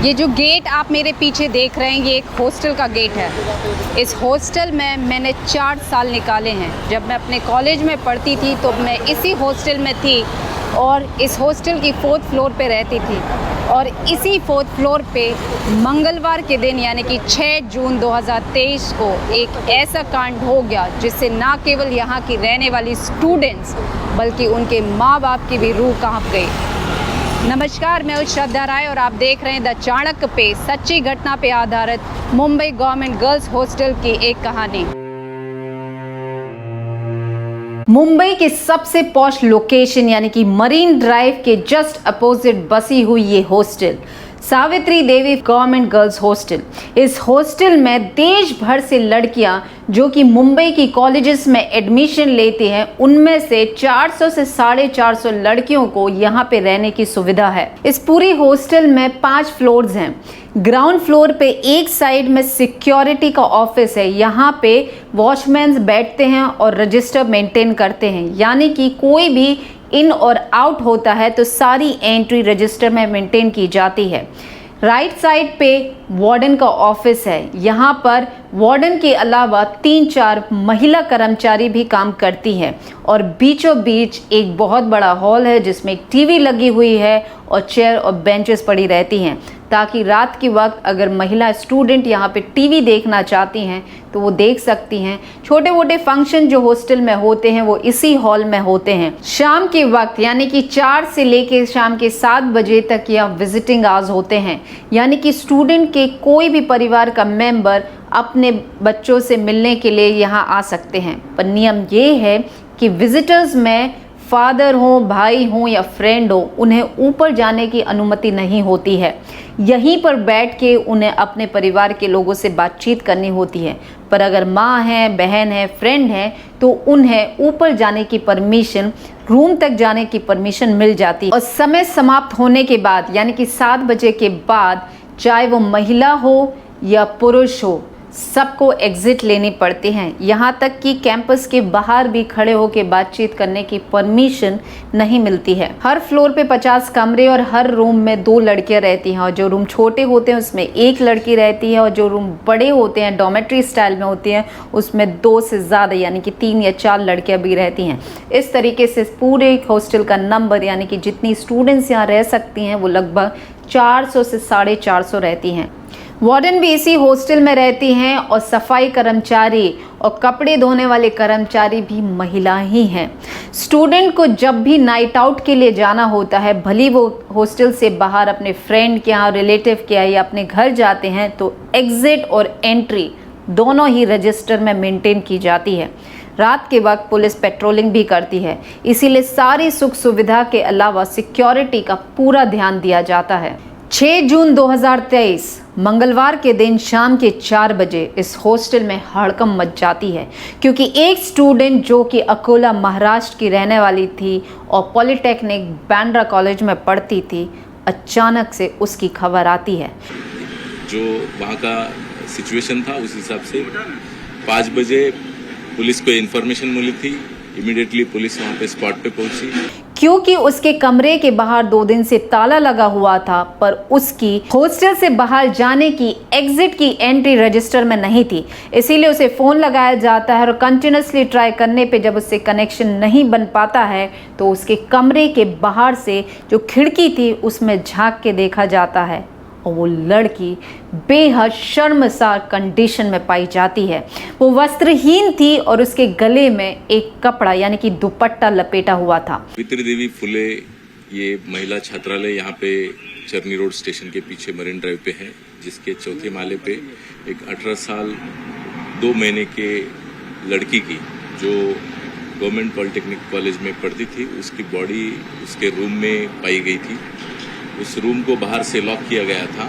ये जो गेट आप मेरे पीछे देख रहे हैं ये एक हॉस्टल का गेट है। इस हॉस्टल में मैंने 4 साल निकाले हैं। जब मैं अपने कॉलेज में पढ़ती थी तो मैं इसी हॉस्टल में थी और इस हॉस्टल की 4th फ्लोर पे रहती थी। और इसी 4th फ्लोर पे मंगलवार के दिन यानी कि 6 जून 2023 को एक ऐसा कांड हो गया जिससे ना केवल यहाँ की रहने वाली स्टूडेंट्स बल्कि उनके माँ बाप की भी रूह कांप गई। नमस्कार, मैं हूं श्रद्धा राय और आप देख रहे हैं द चाणक्य पे सच्ची घटना पे आधारित मुंबई गवर्नमेंट गर्ल्स हॉस्टल की एक कहानी। मुंबई के सबसे पॉश लोकेशन यानी कि मरीन ड्राइव के जस्ट अपोजिट बसी हुई ये hostel Savitri Devi government girls hostel. इस हॉस्टल में देश भर से लड़कियां जो कि मुंबई की कॉलेजेस में एडमिशन लेती हैं, उनमें से 400 से 450 लड़कियों को यहां पे रहने की सुविधा है। इस पूरी हॉस्टल में 5 फ्लोर्स हैं। ग्राउंड फ्लोर पे एक साइड में सिक्योरिटी का ऑफिस है। यहाँ पे वॉचमैन बैठते हैं और रजिस्टर मेंटेन करते हैं, यानी कि कोई भी इन और आउट होता है तो सारी एंट्री रजिस्टर में मेंटेन की जाती है। राइट साइड पे वार्डन का ऑफिस है। यहाँ पर वार्डन के अलावा 3-4 महिला कर्मचारी भी काम करती हैं और बीचों बीच एक बहुत बड़ा हॉल है जिसमें एक टीवी लगी हुई है और चेयर और बेंचेस पड़ी रहती हैं ताकि रात के वक्त अगर महिला स्टूडेंट यहाँ पे टीवी देखना चाहती हैं तो वो देख सकती हैं। छोटे मोटे फंक्शन जो हॉस्टल में होते हैं वो इसी हॉल में होते हैं। शाम के वक्त यानी कि 4 से लेके शाम के 7 बजे तक यहाँ विजिटिंग आवर्स होते हैं, यानी कि स्टूडेंट के कोई भी परिवार का मेंबर अपने बच्चों से मिलने के लिए यहाँ आ सकते हैं। पर नियम ये है कि विजिटर्स में फादर हो, भाई हो या फ्रेंड हो, उन्हें ऊपर जाने की अनुमति नहीं होती है। यहीं पर बैठ के उन्हें अपने परिवार के लोगों से बातचीत करनी होती है। पर अगर माँ है, बहन है, फ्रेंड है तो उन्हें ऊपर जाने की परमिशन, रूम तक जाने की परमिशन मिल जाती है। और समय समाप्त होने के बाद यानी कि 7 बजे के बाद चाहे वो महिला हो या पुरुष हो, सबको एग्जिट लेनी पड़ती हैं। यहाँ तक कि कैंपस के बाहर भी खड़े होकर बातचीत करने की परमिशन नहीं मिलती है। हर फ्लोर पे 50 कमरे और हर रूम में 2 लड़कियां रहती हैं और जो रूम छोटे होते हैं उसमें 1 लड़की रहती है और जो रूम बड़े होते हैं डॉर्मेट्री स्टाइल में होती हैं उसमें 2 से ज़्यादा यानी कि 3 या 4 लड़कियाँ भी रहती हैं। इस तरीके से पूरे हॉस्टल का नंबर यानी कि जितनी स्टूडेंट्स यहाँ रह सकती हैं वो लगभग 400 से 450 रहती हैं। वार्डन भी इसी हॉस्टल में रहती हैं और सफाई कर्मचारी और कपड़े धोने वाले कर्मचारी भी महिला ही हैं। स्टूडेंट को जब भी नाइट आउट के लिए जाना होता है, भली वो हॉस्टल से बाहर अपने फ्रेंड के यहाँ, रिलेटिव के यहाँ या अपने घर जाते हैं, तो एग्जिट और एंट्री दोनों ही रजिस्टर में मेंटेन की जाती है। रात के वक्त पुलिस पेट्रोलिंग भी करती है, इसीलिए सारी सुख सुविधा के अलावा सिक्योरिटी का पूरा ध्यान दिया जाता है। 6 जून 2023 मंगलवार के दिन शाम के 4 बजे इस हॉस्टल में हड़कंप मच जाती है क्योंकि एक स्टूडेंट जो कि अकोला महाराष्ट्र की रहने वाली थी और पॉलिटेक्निक बांद्रा कॉलेज में पढ़ती थी, अचानक से उसकी खबर आती है। जो वहाँ का सिचुएशन था उस हिसाब से 5 बजे पुलिस को इन्फॉर्मेशन मिली थी। इमीडिएटली पुलिस वहाँ पे स्पॉट पे पहुंची। क्योंकि उसके कमरे के बाहर 2 दिन से ताला लगा हुआ था, पर उसकी हॉस्टल से बाहर जाने की एग्जिट की एंट्री रजिस्टर में नहीं थी, इसीलिए उसे फ़ोन लगाया जाता है और कंटिन्यूसली ट्राई करने पे जब उससे कनेक्शन नहीं बन पाता है तो उसके कमरे के बाहर से जो खिड़की थी उसमें झांक के देखा जाता है और वो लड़की बेहद शर्मसार कंडीशन में पाई जाती है। वो वस्त्रहीन थी और उसके गले में एक कपड़ा यानी कि दुपट्टा लपेटा हुआ था। सावित्री देवी फुले ये महिला छात्रालय यहाँ पे चरनी रोड स्टेशन के पीछे मरीन ड्राइव पे है, जिसके 4थे माले पे एक 18 साल 2 महीने के लड़की की जो गवर्नमेंट पॉलिटेक्निक कॉलेज में पढ़ती थी, उसकी बॉडी उसके रूम में पाई गई थी। उस रूम को बाहर से लॉक किया गया था।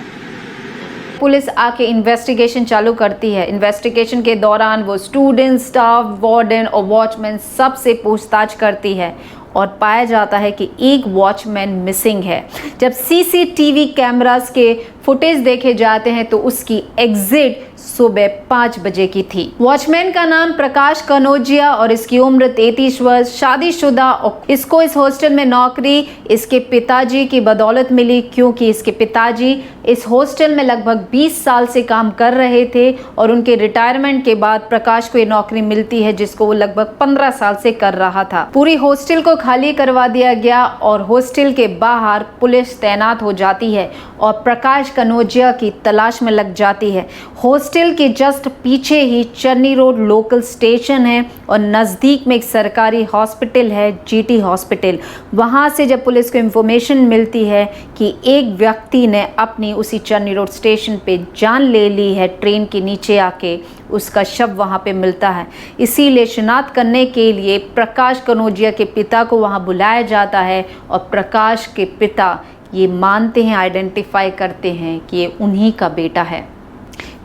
पुलिस आके इन्वेस्टिगेशन चालू करती है। इन्वेस्टिगेशन के दौरान वो स्टूडेंट, स्टाफ, वार्डन और वॉचमैन सब से पूछताछ करती है और पाया जाता है कि एक वॉचमैन मिसिंग है। जब सीसीटीवी कैमरास के फुटेज देखे जाते हैं तो उसकी एग्जिट सुबह 5 बजे की थी। वॉचमैन का नाम प्रकाश कनौजिया और इसकी उम्र 33 वर्ष, शादीशुदा, और इसको इस हॉस्टल में नौकरी इसके पिताजी की बदौलत मिली, क्योंकि इसके पिताजी इस हॉस्टल में लगभग 20 साल से काम कर रहे थे और उनके रिटायरमेंट के बाद प्रकाश को ये नौकरी मिलती है जिसको वो लगभग 15 साल से कर रहा था। पूरी हॉस्टल को खाली करवा दिया गया और हॉस्टल के बाहर पुलिस तैनात हो जाती है और प्रकाश कनौजिया की तलाश में लग जाती है। हॉस्टल के जस्ट पीछे ही चरनी रोड लोकल स्टेशन है और नज़दीक में एक सरकारी हॉस्पिटल है, जीटी हॉस्पिटल। वहाँ से जब पुलिस को इन्फॉर्मेशन मिलती है कि एक व्यक्ति ने अपनी उसी चरनी रोड स्टेशन पे जान ले ली है, ट्रेन के नीचे आके उसका शव वहाँ पे मिलता है, इसीलिए शिनाख्त करने के लिए प्रकाश कनौजिया के पिता को वहाँ बुलाया जाता है और प्रकाश के पिता ये मानते हैं, आइडेंटिफाई करते हैं कि ये उन्हीं का बेटा है।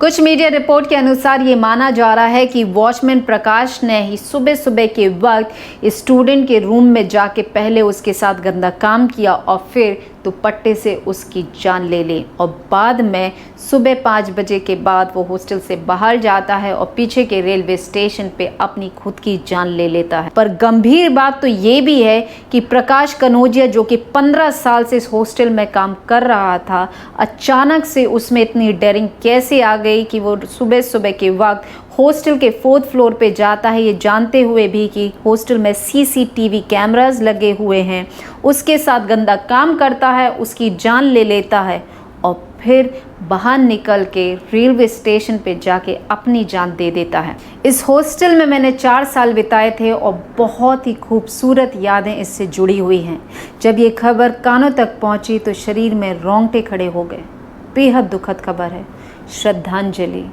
कुछ मीडिया रिपोर्ट के अनुसार ये माना जा रहा है कि वॉचमैन प्रकाश ने ही सुबह सुबह के वक्त स्टूडेंट के रूम में जाके पहले उसके साथ गंदा काम किया और फिर दुपट्टे से उसकी जान ले ली और बाद में सुबह 5 बजे के बाद वो हॉस्टल से बाहर जाता है और पीछे के रेलवे स्टेशन पे अपनी खुद की जान ले लेता है। पर गंभीर बात तो ये भी है कि प्रकाश कनौजिया जो कि 15 साल से इस हॉस्टल में काम कर रहा था, अचानक से उसमें इतनी डेयरिंग कैसे आ गई कि वो सुबह सुबह के वक्त हॉस्टल के 4th फ्लोर पे जाता है, ये जानते हुए भी कि हॉस्टल में सीसीटीवी कैमरास लगे हुए हैं, उसके साथ गंदा काम करता है, उसकी जान ले लेता है और फिर बाहर निकल के रेलवे स्टेशन पे जाके अपनी जान दे देता है। इस हॉस्टल में मैंने 4 साल बिताए थे और बहुत ही खूबसूरत यादें इससे जुड़ी हुई हैं। जब ये खबर कानों तक पहुंची तो शरीर में रोंगटे खड़े हो गए। बेहद दुखद खबर है। श्रद्धांजलि।